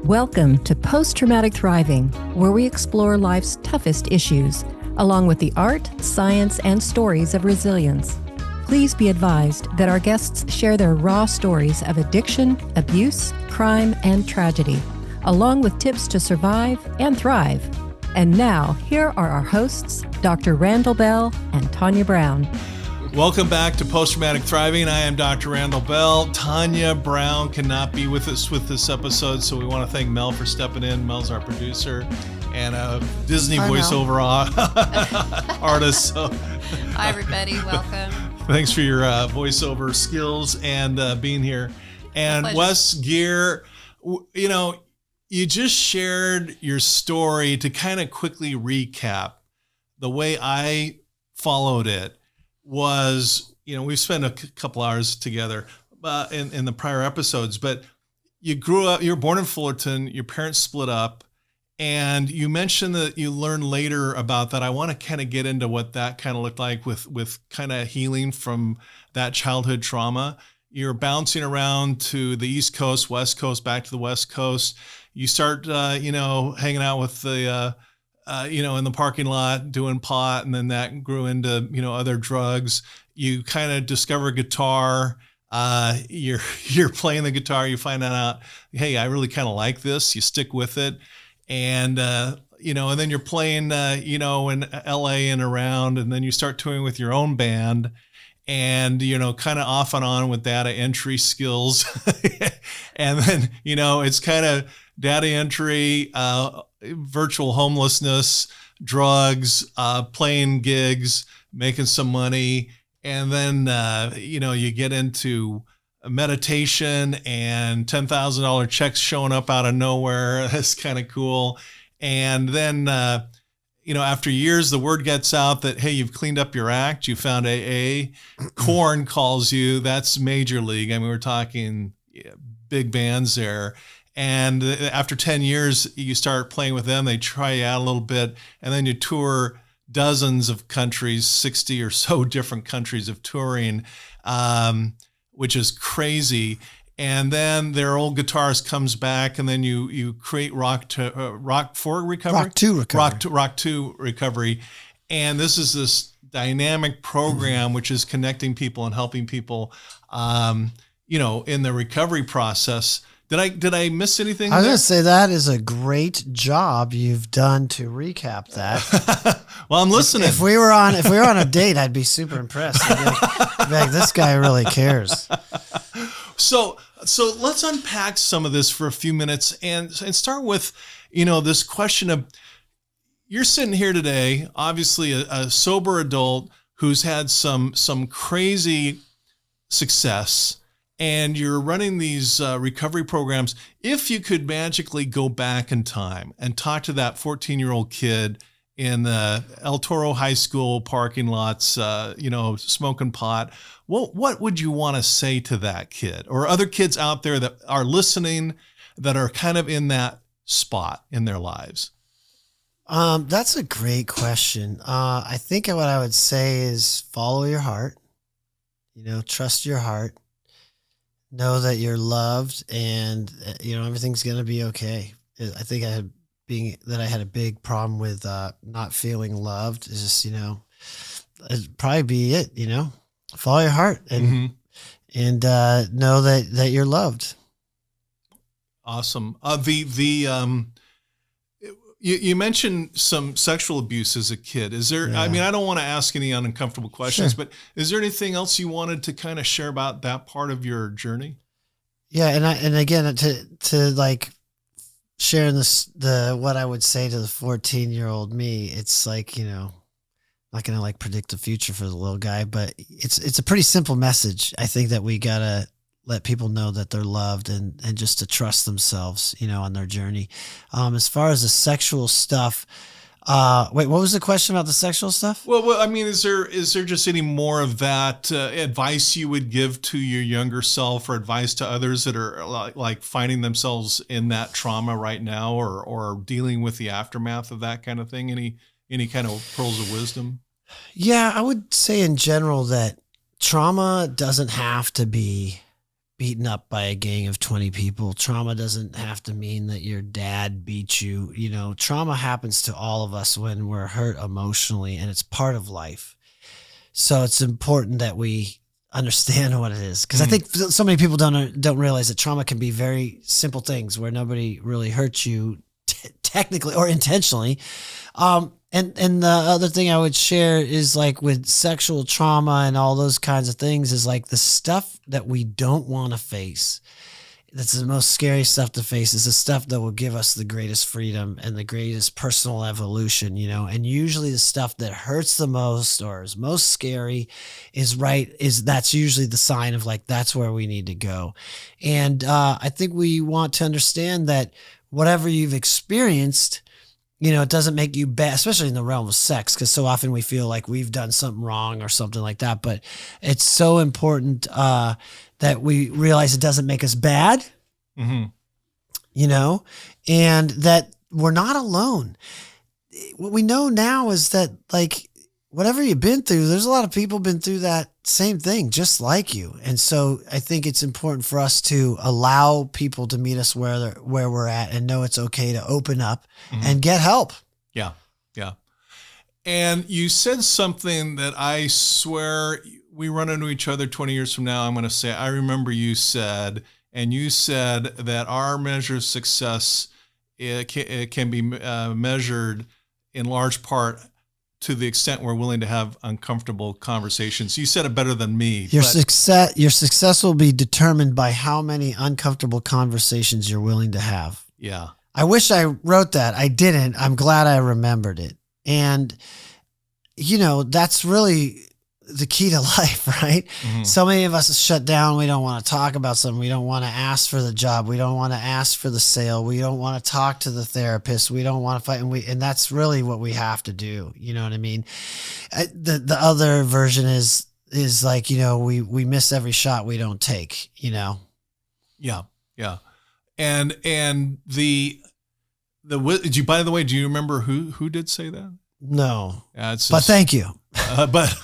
Welcome to Post-Traumatic Thriving, where we explore life's toughest issues, along with the art, science, and stories of resilience. Please be advised that our guests share their raw stories of addiction, abuse, crime, and tragedy, along with tips to survive and thrive. And now, here are our hosts, Dr.RandallBell and Tanya Brown. Welcome back to Post-Traumatic Thriving. I am Dr. RandallBell. Tanya Brown cannot be with us with this episode, so we want to thank Mel for stepping in. Mel's our producer and a Disney voiceover artist. So, hi, everybody. Welcome. Thanks for your voiceover skills and being here. And Wes Geer, you just shared your story. To kind of quickly recap, the way I followed it was, we've spent a couple hours together in the prior episodes, but you grew up, you were born in Fullerton, your parents split up, and you mentioned that you learned later about that. I want to kind of get into what that kind of looked like with kind of healing from that childhood trauma. You're bouncing around to the East Coast, West Coast, back to the West Coast. You start, hanging out with the, in the parking lot doing pot, and then that grew into, other drugs. You kind of discover guitar. You're playing the guitar. You find out, hey, I really kind of like this. You stick with it. And, and then you're playing, in LA and around, and then you start touring with your own band and, kind of off and on with data entry skills. And then, it's kind of data entry, virtual homelessness, drugs, playing gigs, making some money. And then, you get into meditation and $10,000 checks showing up out of nowhere. That's kind of cool. And then, after years, the word gets out that, hey, you've cleaned up your act. You found AA. Korn calls you. That's major league. I mean, we're talking big bands there. And after 10 years, you start playing with them. They try you out a little bit, and then you tour dozens of countries, 60 or so different countries of touring, which is crazy. And then their old guitarist comes back, and then you create Rock 2 Recovery. And this is this dynamic program, which is connecting people and helping people, in the recovery process. Did I miss anything? I was going to say that is a great job you've done to recap that. Well, I'm listening. If we were on a date, I'd be super impressed. I'd be like, this guy really cares. So let's unpack some of this for a few minutes and start with, this question of, you're sitting here today, obviously a sober adult who's had some crazy success, and you're running these recovery programs. If you could magically go back in time and talk to that 14-year-old kid in the El Toro High School parking lots, smoking pot, what would you want to say to that kid or other kids out there that are listening that are kind of in that spot in their lives? That's a great question. I think what I would say is follow your heart, trust your heart. Know that you're loved, and everything's gonna be okay. I think I had a big problem with not feeling loved. Is just it'd probably be it. Follow your heart and know that you're loved. Awesome. You mentioned some sexual abuse as a kid. Is there, I mean, I don't want to ask any uncomfortable questions, but is there anything else you wanted to kind of share about that part of your journey? Yeah. And again, to like sharing what I would say to the 14-year-old me, it's like, not going to like predict the future for the little guy, but it's a pretty simple message. I think that we got to let people know that they're loved and just to trust themselves, on their journey. As far as the sexual stuff, wait, what was the question about the sexual stuff? Well, I mean, is there just any more of that advice you would give to your younger self, or advice to others that are like finding themselves in that trauma right now, or dealing with the aftermath of that kind of thing? Any kind of pearls of wisdom? Yeah, I would say in general that trauma doesn't have to be beaten up by a gang of 20 people. Trauma doesn't have to mean that your dad beat you. You know, trauma happens to all of us when we're hurt emotionally, and it's part of life. So it's important that we understand what it is. Because I think so many people don't realize that trauma can be very simple things where nobody really hurts you technically or intentionally. And the other thing I would share is like with sexual trauma and all those kinds of things is like the stuff that we don't want to face. That's the most scary stuff to face, is the stuff that will give us the greatest freedom and the greatest personal evolution, you know. And usually the stuff that hurts the most or is most scary is that's usually the sign of like, that's where we need to go. And I think we want to understand that whatever you've experienced, you know, it doesn't make you bad, especially in the realm of sex, because so often we feel like we've done something wrong or something like that. But it's so important that we realize it doesn't make us bad, you know, and that we're not alone. What we know now is that, like, whatever you've been through, there's a lot of people been through that same thing just like you. And so I think it's important for us to allow people to meet us where we're at and know it's okay to open up and get help. Yeah. Yeah. And you said something that I swear we run into each other 20 years from now. I'm going to say, I remember you said that our measure of success, it can be measured in large part to the extent we're willing to have uncomfortable conversations. You said it better than me. Your success will be determined by how many uncomfortable conversations you're willing to have. Yeah. I wish I wrote that. I didn't. I'm glad I remembered it. And, you know, that's really the key to life, right? So many of us shut down. We don't want to talk about something. We don't want to ask for the job. We don't want to ask for the sale. We don't want to talk to the therapist. We don't want to fight. And that's really what we have to do. You know what I mean? The other version is like, you know, we miss every shot we don't take, you know? Yeah. Yeah. And by the way, do you remember who did say that? No, but thank you. But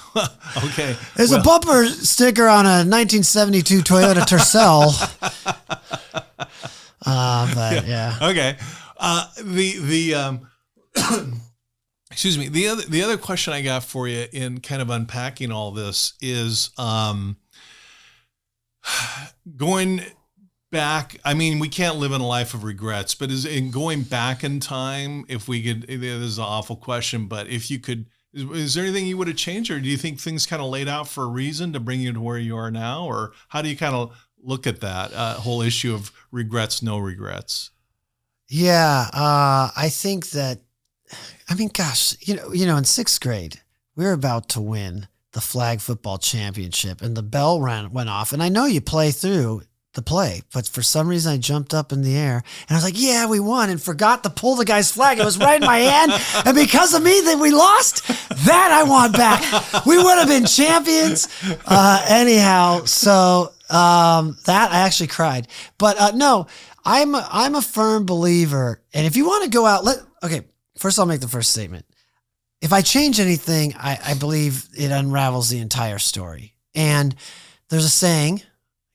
okay. There's a bumper sticker on a 1972 Toyota Tercel. But yeah. Okay. Excuse me. The other question I got for you in kind of unpacking all this is going back. I mean, we can't live in a life of regrets, but is in going back in time, if we could, this is an awful question, but if you could, is there anything you would have changed, or do you think things kind of laid out for a reason to bring you to where you are now? Or how do you kind of look at that whole issue of regrets, no regrets? Yeah. I think that, I mean, gosh, you know, in sixth grade, we were about to win the flag football championship and the bell went off. And I know you play through the play, but for some reason I jumped up in the air and I was like, yeah, we won, and forgot to pull the guy's flag. It was right in my hand. And because of me, that we lost, that I want back. We would have been champions. Anyhow. So, that I actually cried, but, no, I'm a firm believer. And if you want to go out, first I'll make the first statement. If I change anything, I believe it unravels the entire story. And there's a saying,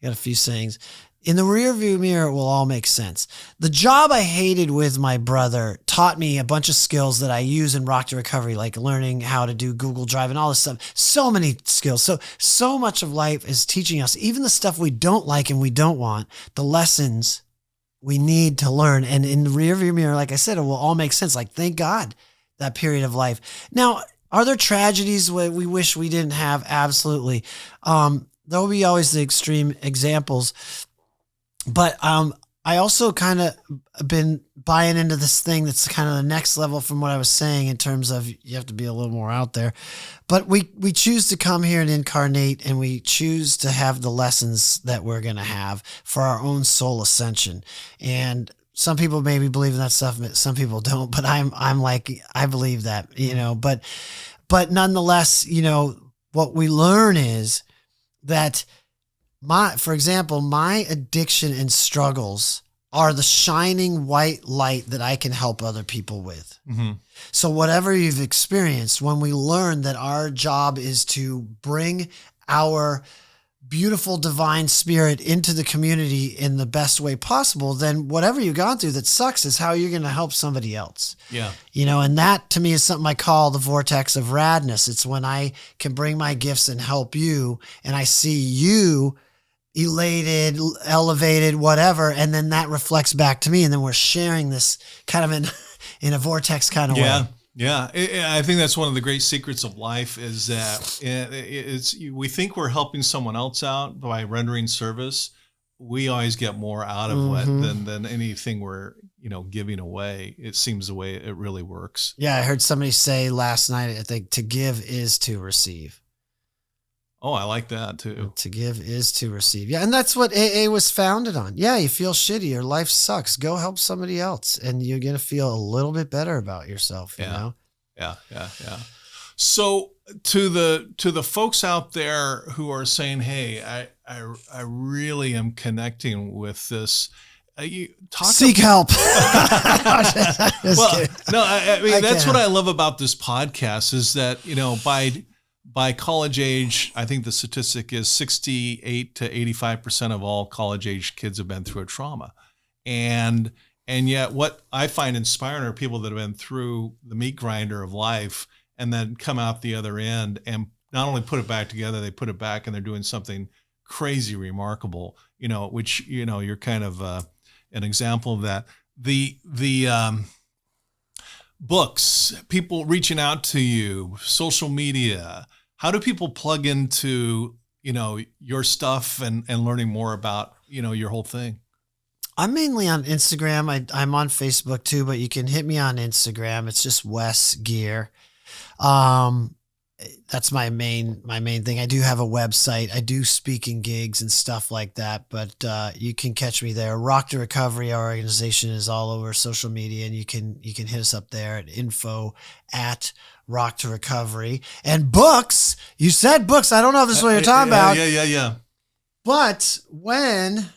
I got a few sayings. In the rearview mirror, it will all make sense. The job I hated with my brother taught me a bunch of skills that I use in Rock to Recovery, like learning how to do Google Drive and all this stuff. So many skills. So much of life is teaching us, even the stuff we don't like and we don't want, the lessons we need to learn. And in the rearview mirror, like I said, it will all make sense. Like, thank God that period of life. Now, are there tragedies where we wish we didn't have? Absolutely. There will be always the extreme examples, but I also kind of been buying into this thing that's kind of the next level from what I was saying in terms of you have to be a little more out there. But we choose to come here and incarnate, and we choose to have the lessons that we're going to have for our own soul ascension. And some people maybe believe in that stuff, but some people don't. But I'm like, I believe that, you know. But nonetheless, you know, what we learn is that for example, my addiction and struggles are the shining white light that I can help other people with. So whatever you've experienced, when we learn that our job is to bring our beautiful divine spirit into the community in the best way possible, then whatever you've gone through that sucks is how you're going to help somebody else. Yeah. And that to me is something I call the vortex of radness. It's when I can bring my gifts and help you, and I see you elated, elevated, whatever, and then that reflects back to me, and then we're sharing this kind of in a vortex kind of way. Yeah, I think that's one of the great secrets of life is that we think we're helping someone else out by rendering service. We always get more out of what than anything we're giving away. It seems the way it really works. Yeah, I heard somebody say last night, I think, to give is to receive. Oh, I like that too. To give is to receive. Yeah, and that's what AA was founded on. Yeah, you feel shitty, your life sucks. Go help somebody else, and you're going to feel a little bit better about yourself, you know? Yeah. So to the folks out there who are saying, hey, I really am connecting with this. Seek help. Well, no, I mean, that's what I love about this podcast is that, by college age, I think the statistic is 68 to 85% of all college age kids have been through a trauma. And yet what I find inspiring are people that have been through the meat grinder of life and then come out the other end and not only put it back together, they put it back and they're doing something crazy remarkable, which, you're kind of an example of that. The books, people reaching out to you, social media, how do people plug into, your stuff and learning more about, your whole thing? I'm mainly on Instagram. I'm on Facebook too, but you can hit me on Instagram. It's just Wes Geer. That's my main thing. I do have a website. I do speaking gigs and stuff like that, but you can catch me there. Rock to Recovery, our organization, is all over social media, and you can hit us up there at info@Rock to Recovery. And books. You said books. I don't know if this is what you're talking about. Yeah. But when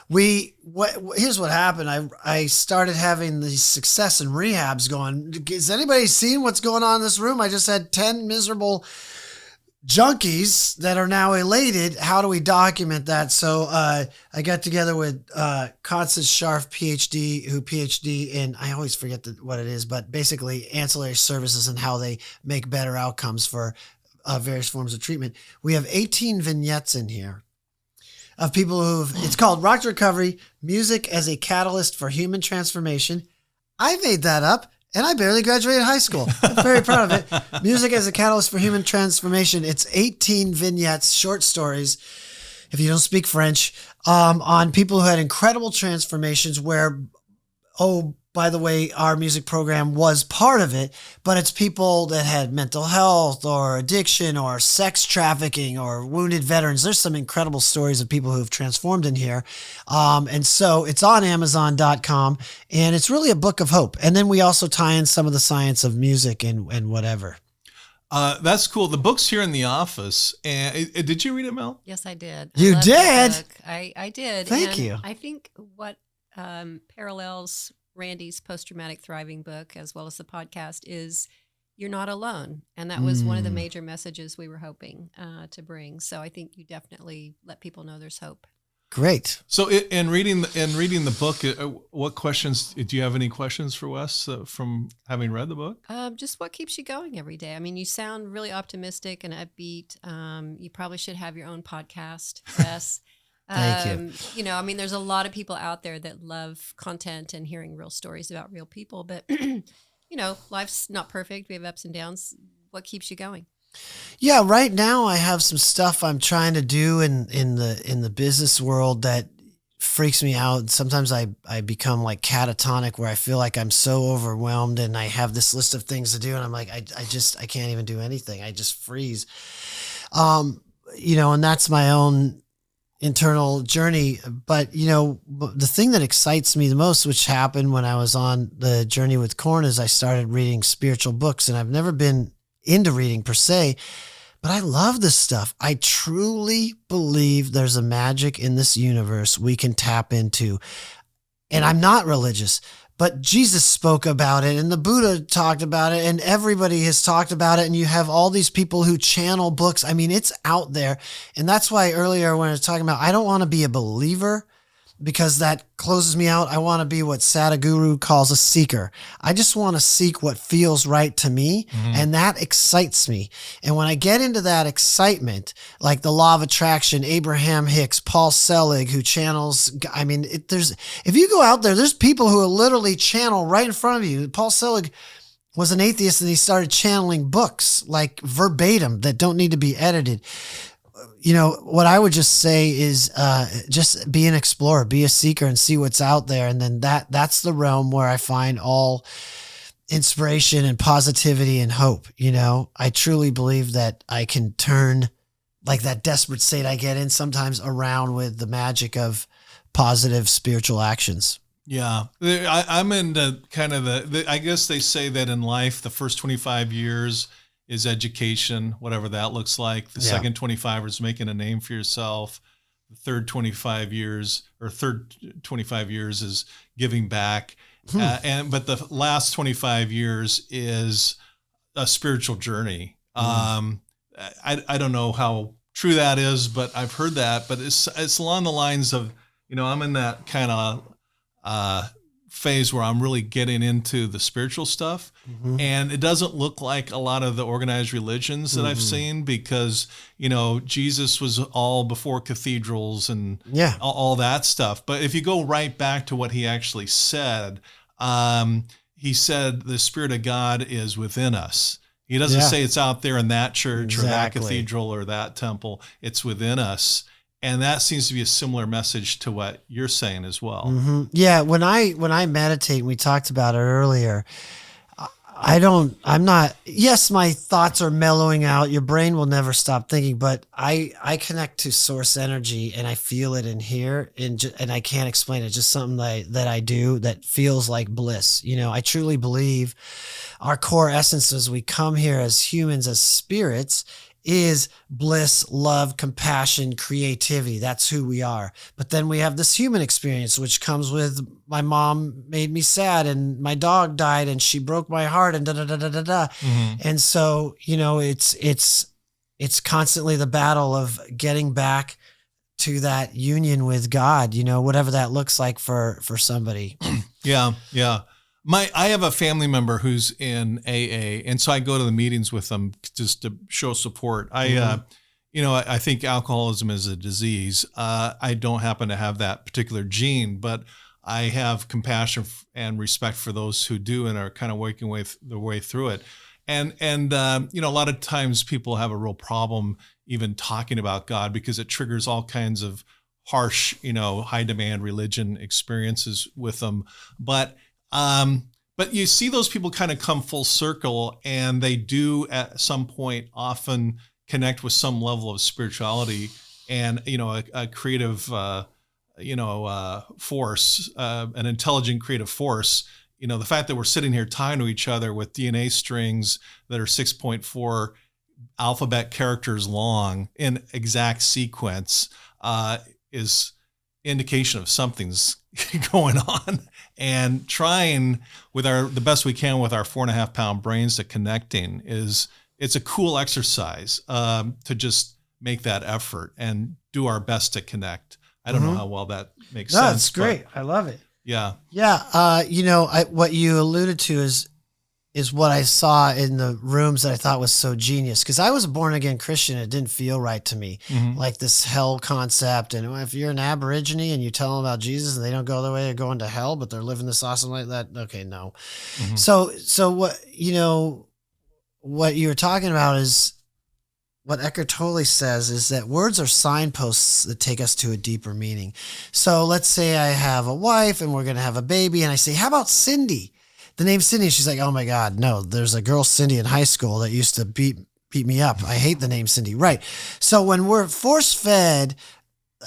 here's what happened. I started having the success in rehabs going, has anybody seen what's going on in this room? I just had 10 miserable junkies that are now elated. How do we document that? So I got together with Constance Scharf, PhD, who PhD in, I always forget what it is, but basically ancillary services and how they make better outcomes for various forms of treatment. We have 18 vignettes in here of people it's called Rock to Recovery, Music as a Catalyst for Human Transformation. I made that up, and I barely graduated high school. I'm very proud of it. Music as a Catalyst for Human Transformation. It's 18 vignettes, short stories, if you don't speak French, on people who had incredible transformations where, by the way, our music program was part of it, but it's people that had mental health or addiction or sex trafficking or wounded veterans. There's some incredible stories of people who have transformed in here. And so it's on Amazon.com, and it's really a book of hope. And then we also tie in some of the science of music and whatever. That's cool. The book's here in the office. And did you read it, Mel? Yes, I did. You did? I did. Thank you. I think what parallels Randy's post-traumatic thriving book, as well as the podcast, is you're not alone. And that was one of the major messages we were hoping to bring. So I think you definitely let people know there's hope. Great. So in reading the book, what questions, do you have any questions for Wes from having read the book? Just what keeps you going every day? I mean, you sound really optimistic and upbeat. You probably should have your own podcast, Wes. Thank you. I mean, there's a lot of people out there that love content and hearing real stories about real people, but life's not perfect. We have ups and downs. What keeps you going? Yeah, right now I have some stuff I'm trying to do in the business world that freaks me out. Sometimes I become like catatonic, where I feel like I'm so overwhelmed and I have this list of things to do, and I'm like, I can't even do anything. I just freeze. And that's my own internal journey. But, the thing that excites me the most, which happened when I was on the journey with Korn, is I started reading spiritual books, and I've never been into reading per se, but I love this stuff. I truly believe there's a magic in this universe we can tap into. And I'm not religious, but Jesus spoke about it and the Buddha talked about it and everybody has talked about it. And you have all these people who channel books. I mean, it's out there. And that's why earlier when I was talking about, I don't want to be a believer because that closes me out. I want to be what Sadhguru calls a seeker. I just want to seek what feels right to me. And that excites me. And when I get into that excitement, like the law of attraction, Abraham Hicks, Paul Selig, who channels, I mean, if you go out there, there's people who will literally channel right in front of you. Paul Selig was an atheist and he started channeling books like verbatim that don't need to be edited. You know, what I would just say is just be an explorer, be a seeker and see what's out there. And then that's the realm where I find all inspiration and positivity and hope. You know, I truly believe that I can turn like that desperate state I get in sometimes around with the magic of positive spiritual actions. Yeah. I'm into kind of I guess they say that in life, the first 25 years is education, whatever that looks like. The second 25 is making a name for yourself. The third 25 years is giving back. But the last 25 years is a spiritual journey. I don't know how true that is, but I've heard that, but it's along the lines of, you know, I'm in that kind of, phase where I'm really getting into the spiritual stuff. And it doesn't look like a lot of the organized religions that I've seen because, you know, Jesus was all before cathedrals and all that stuff. But if you go right back to what he actually said, he said the Spirit of God is within us. He doesn't say it's out there in that church or that cathedral or that temple. It's within us. And that seems to be a similar message to what you're saying as well. Yeah. When I meditate, we talked about it earlier, yes, my thoughts are mellowing out. Your brain will never stop thinking, but I connect to source energy and I feel it in here and I can't explain it. Just something that I do that feels like bliss. You know, I truly believe our core essence as we come here as humans, as spirits, is bliss, love, compassion, creativity. That's who we are. But then we have this human experience, which comes with my mom made me sad and my dog died and she broke my heart and da-da-da-da-da-da. And so, you know, it's constantly the battle of getting back to that union with God, you know, whatever that looks like for somebody. Yeah. I have a family member who's in AA, and so I go to the meetings with them just to show support. I think alcoholism is a disease. I don't happen to have that particular gene, but I have compassion and respect for those who do and are kind of working their way through it. And a lot of times people have a real problem even talking about God because it triggers all kinds of harsh, high demand religion experiences with them. But you see those people kind of come full circle, and they do at some point often connect with some level of spirituality and, a creative, force, an intelligent creative force. The fact that we're sitting here tying to each other with DNA strings that are 6.4 alphabet characters long in exact sequence, is indication of something's going on, and trying with the best we can with our 4.5 pound brains to connecting it's a cool exercise, to just make that effort and do our best to connect. I don't know how well that makes sense. That's great. I love it. Yeah. Yeah. What you alluded to is what I saw in the rooms that I thought was so genius. Cause I was a born again Christian. It didn't feel right to me. Like this hell concept. And if you're an Aborigine and you tell them about Jesus and they don't go their way, they're going to hell, but they're living this awesome life, that, okay, no. So what you're talking about is what Eckhart Tolle says is that words are signposts that take us to a deeper meaning. So let's say I have a wife and we're going to have a baby and I say, how about Cindy? The name Cindy. She's like, oh my God, no, there's a girl Cindy in high school that used to beat me up. I hate the name Cindy. Right. So when we're force fed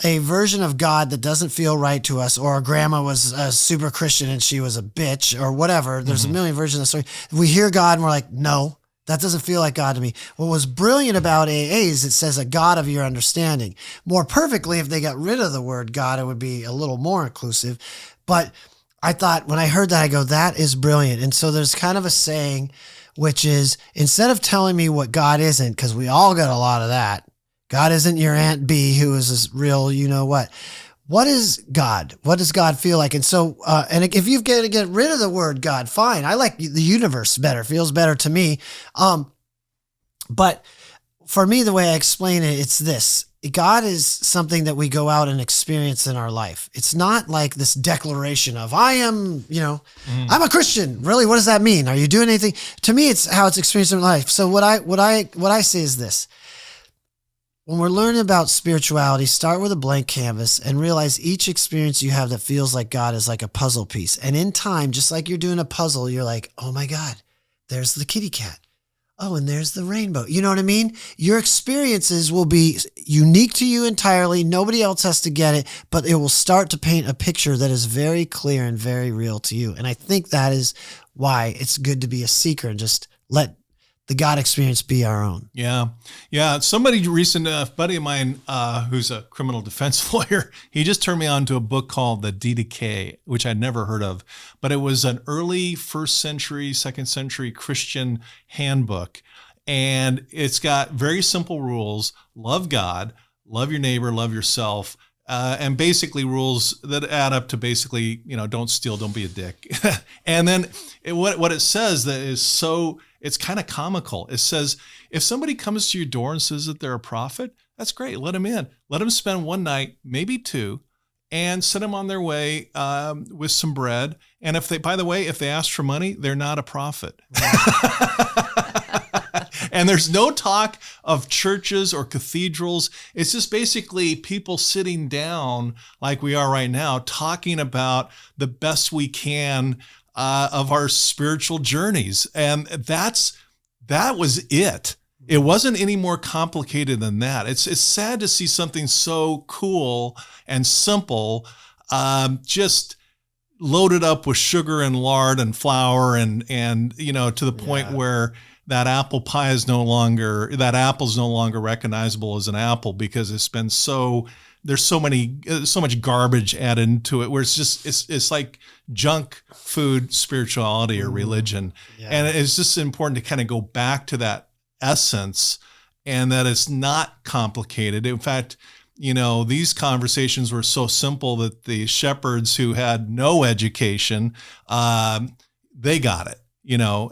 a version of God that doesn't feel right to us, or our grandma was a super Christian and she was a bitch or whatever, there's a million versions of the story. We hear God and we're like, no, that doesn't feel like God to me. What was brilliant about AA is it says a God of your understanding. More perfectly, if they got rid of the word God, it would be a little more inclusive. But I thought when I heard that, I go, that is brilliant. And so there's kind of a saying, which is, instead of telling me what God isn't, because we all got a lot of that, God isn't your Aunt B who is this real, you know what. What is God? What does God feel like? And so, and if you've got to get rid of the word God, fine. I like the universe better, feels better to me. But for me, the way I explain it, it's this. God is something that we go out and experience in our life. It's not like this declaration of, I am, I'm a Christian. Really? What does that mean? Are you doing anything? To me, it's how it's experienced in life. So what I say is this. When we're learning about spirituality, start with a blank canvas and realize each experience you have that feels like God is like a puzzle piece. And in time, just like you're doing a puzzle, you're like, oh my God, there's the kitty cat. Oh, and there's the rainbow. You know what I mean? Your experiences will be unique to you entirely. Nobody else has to get it, but it will start to paint a picture that is very clear and very real to you. And I think that is why it's good to be a seeker and just let the God experience be our own. Yeah. Somebody recent, buddy of mine, who's a criminal defense lawyer, he just turned me on to a book called The D-Decay, which I'd never heard of, but it was an early 1st century, 2nd century Christian handbook. And it's got very simple rules: love God, love your neighbor, love yourself. And basically rules that add up to basically, don't steal, don't be a dick. And then what it says that is so, it's kind of comical. It says, if somebody comes to your door and says that they're a prophet, that's great. Let them in. Let them spend one night, maybe two, and send them on their way with some bread. And if they ask for money, they're not a prophet. And there's no talk of churches or cathedrals. It's just basically people sitting down like we are right now, talking about the best we can of our spiritual journeys. And that was it. It wasn't any more complicated than that. It's sad to see something so cool and simple, just loaded up with sugar and lard and flour and to the point where that apple's no longer recognizable as an apple because it's been there's so much garbage added into it where it's like junk food spirituality or religion. Yeah. And it's just important to kind of go back to that essence and that it's not complicated. In fact, these conversations were so simple that the shepherds who had no education, they got it.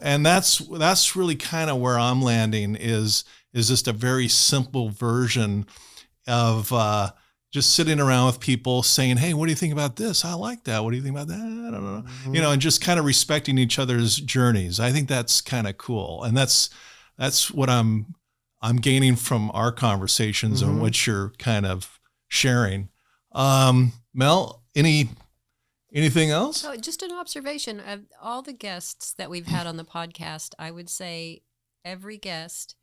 And that's really kind of where I'm landing is just a very simple version of just sitting around with people saying, hey, what do you think about this? I like that. What do you think about that? I don't know. Mm-hmm. And just kind of respecting each other's journeys. I think that's kind of cool. And that's what I'm gaining from our conversations and what you're kind of sharing. Mel, anything else? Oh, just an observation of all the guests that we've had on the podcast. I would say every guest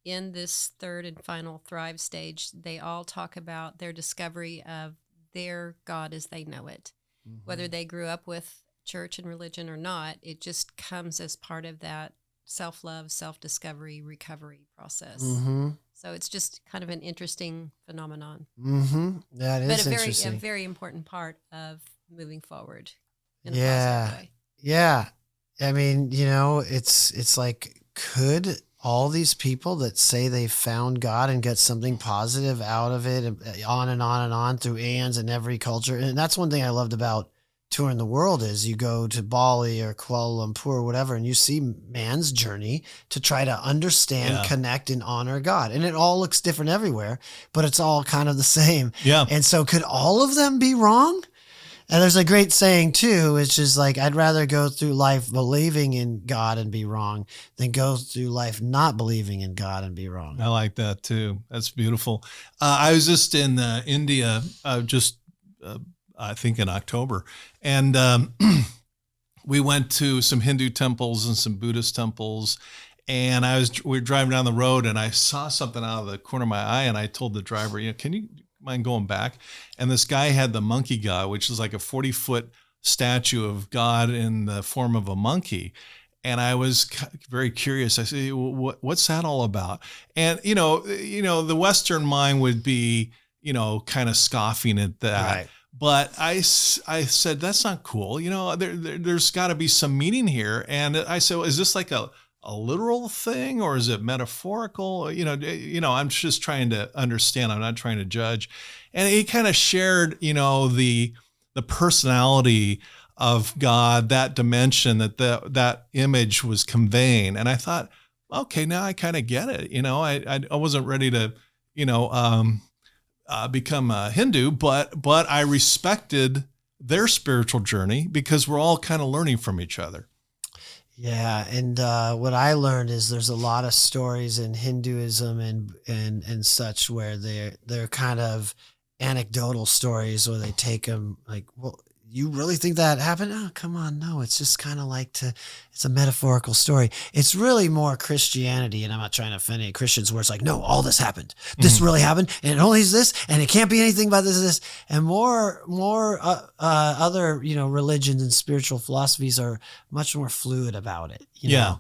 in this third and final Thrive stage, they all talk about their discovery of their God as they know it. Mm-hmm. Whether they grew up with church and religion or not, it just comes as part of that self-love, self-discovery, recovery process. Mm-hmm. So it's just kind of an interesting phenomenon. Mm-hmm. That is interesting. But a very important part of moving forward in a positive way. Yeah. I mean, it's like, could all these people that say they found God and get something positive out of it, on and on and on through ANs in every culture. And that's one thing I loved about touring the world is you go to Bali or Kuala Lumpur or whatever, and you see man's journey to try to understand, connect, and honor God. And it all looks different everywhere, but it's all kind of the same. Yeah. And so could all of them be wrong? And there's a great saying too, which is like, I'd rather go through life believing in God and be wrong than go through life not believing in God and be wrong. I like that too. That's beautiful. I was just in India, I think in October, and we went to some Hindu temples and some Buddhist temples. And we were driving down the road and I saw something out of the corner of my eye, and I told the driver, can you mind going back? And this guy had the monkey god, which is like a 40-foot statue of God in the form of a monkey. And I was very curious. I said, what's that all about? And, the Western mind would be, kind of scoffing at that. Right. But I said, that's not cool. You know, there's got to be some meaning here. And I said, well, is this like a literal thing or is it metaphorical? You know, I'm just trying to understand. I'm not trying to judge. And he kind of shared, you know, the personality of God, that dimension that image was conveying. And I thought, okay, now I kind of get it. You know, I wasn't ready to, you know, become a Hindu, but I respected their spiritual journey because we're all kind of learning from each other. Yeah, and what I learned is there's a lot of stories in Hinduism and such where they're kind of anecdotal stories, or they take them like, well, you really think that happened? Oh, come on. No, it's just kind of like it's a metaphorical story. It's really more Christianity. And I'm not trying to offend any Christians where it's like, no, all this happened. This really happened. And it only is this, and it can't be anything but this. And more other, you know, religions and spiritual philosophies are much more fluid about it. You know?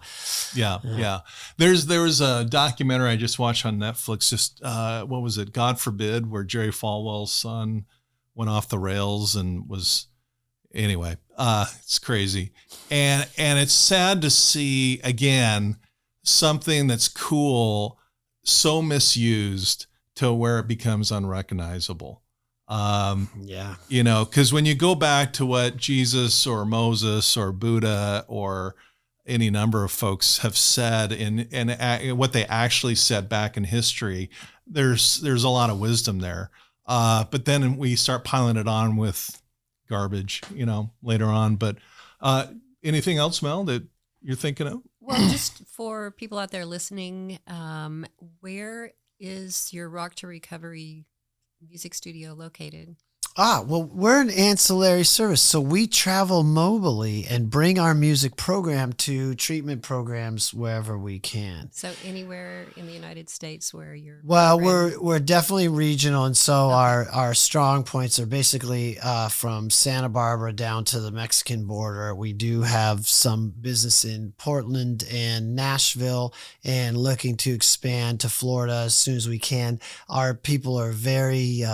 Yeah. There was a documentary I just watched on Netflix. Just, what was it? God Forbid, where Jerry Falwell's son went off the rails and was, anyway, it's crazy. And it's sad to see, again, something that's cool so misused to where it becomes unrecognizable. You know, because when you go back to what Jesus or Moses or Buddha or any number of folks have said and what they actually said back in history, there's a lot of wisdom there. But then we start piling it on with garbage, you know, later on. But anything else, Mel, that you're thinking of? Well, just for people out there listening, where is your Rock to Recovery music studio located? Well, we're an ancillary service, so we travel mobily and bring our music program to treatment programs wherever we can. So anywhere in the United States where you're... Well, we're definitely regional, and so our strong points are basically from Santa Barbara down to the Mexican border. We do have some business in Portland and Nashville, and looking to expand to Florida as soon as we can. Our people are very...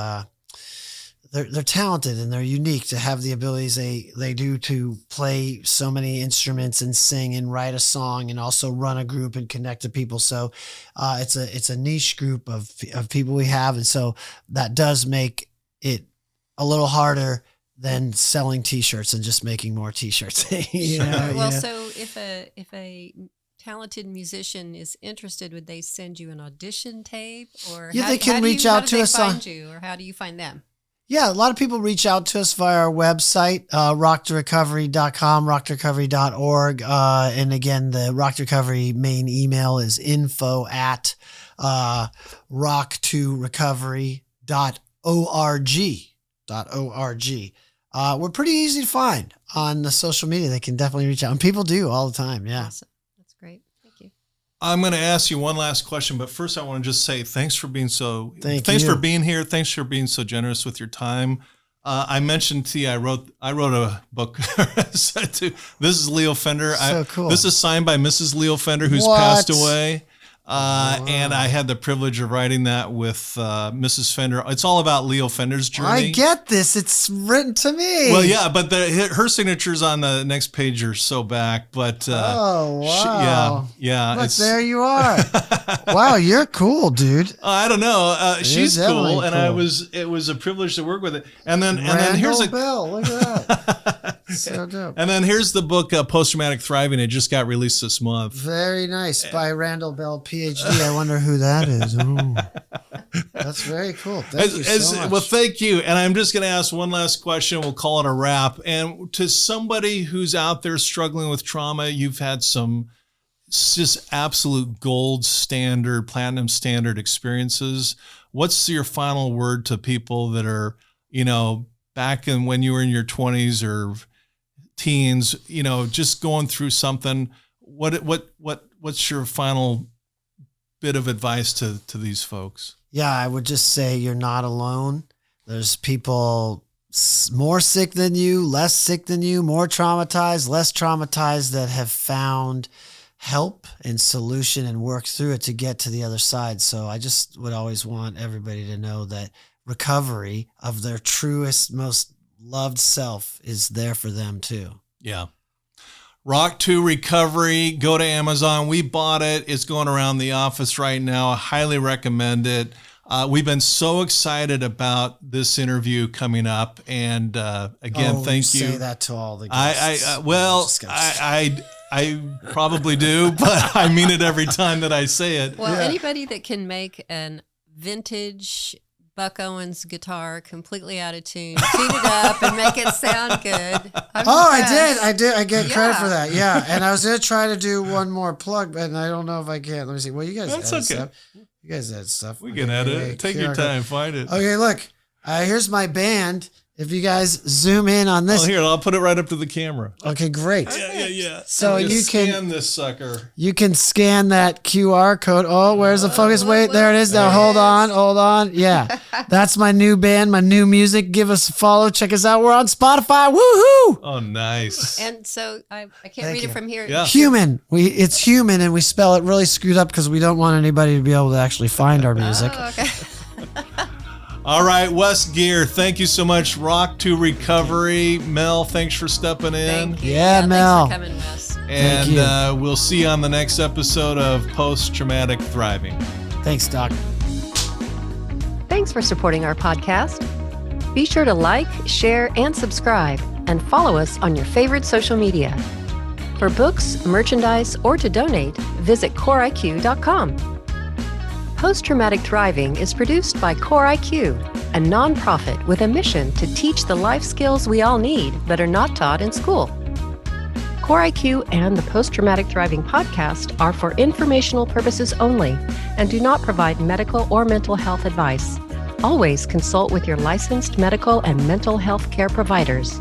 They're talented and they're unique to have the abilities they do to play so many instruments and sing and write a song and also run a group and connect to people. So it's a niche group of people we have, and so that does make it a little harder than selling T-shirts and just making more T-shirts. You know, well, yeah. So if a talented musician is interested, would they send you an audition tape, or they can reach out to us find you, or how do you find them? Yeah, a lot of people reach out to us via our website, rocktorecovery.com, rocktorecovery.org. And again, the Rock to Recovery main email is info@rocktorecovery.org. We're pretty easy to find on the social media. They can definitely reach out. And people do all the time, yeah. Awesome. That's great. Thank you. I'm going to ask you one last question, but first I want to just say thanks for being for being here. Thanks for being so generous with your time. I mentioned to you, I wrote a book. This is Leo Fender. So cool. This is signed by Mrs. Leo Fender, who's passed away. And I had the privilege of writing that with Mrs. Fender. It's all about Leo Fender's journey. I get this. It's written to me. Well, yeah, but her signatures on the next page are so back. But oh, wow. Yeah. Look, there you are. Wow, you're cool, dude. I don't know. She's cool, and cool. it was a privilege to work with it. And then here's Bell. Look at that. So dope. And then here's the book, Post-Traumatic Thriving. It just got released this month. Very nice, by RandallBell, PhD. I wonder who that is. Ooh. That's very cool. Thank you so much. Well, thank you. And I'm just going to ask one last question. We'll call it a wrap. And to somebody who's out there struggling with trauma, you've had some just absolute gold standard, platinum standard experiences. What's your final word to people that are, back in when you were in your 20s or teens, just going through something? What's your final bit of advice to these folks? Yeah, I would just say you're not alone. There's people more sick than you, less sick than you, more traumatized, less traumatized, that have found help and solution and worked through it to get to the other side. So I just would always want everybody to know that recovery of their truest, most loved self is there for them too. Yeah. Rock to Recovery. Go to Amazon. We bought it. It's going around the office right now. I highly recommend it. We've been so excited about this interview coming up. And again, thank you. Say that to all the guests. I probably do, but I mean it every time that I say it. Well, anybody that can make an vintage Buck Owens guitar completely out of tune, tune it up and make it sound good. I did. I get credit for that. Yeah. And I was going to try to do one more plug, but I don't know if I can. Let me see. Well, you guys edit stuff. You guys edit stuff. We can edit it. Take your time. Find it. Okay, look. Here's my band. If you guys zoom in on this. Oh, here, I'll put it right up to the camera. Okay, great. Yeah. So you can scan this sucker. You can scan that QR code. Oh, where's the focus? Wait, there it is. Now hold on. Yeah. That's my new band, my new music. Give us a follow. Check us out. We're on Spotify. Woohoo! Oh, nice. And so I can't read it from here. Yeah. Human. It's human, and we spell it really screwed up because we don't want anybody to be able to actually find our music. Oh, okay. All right, Wes Geer, thank you so much. Rock to Recovery. Mel, thanks for stepping in. Thank you. Yeah, Mel. Thanks for coming, Wes. And we'll see you on the next episode of Post-Traumatic Thriving. Thanks, Doc. Thanks for supporting our podcast. Be sure to like, share, and subscribe, and follow us on your favorite social media. For books, merchandise, or to donate, visit CoreIQ.com. Post-Traumatic Thriving is produced by CoreIQ, a nonprofit with a mission to teach the life skills we all need but are not taught in school. CoreIQ and the Post-Traumatic Thriving podcast are for informational purposes only and do not provide medical or mental health advice. Always consult with your licensed medical and mental health care providers.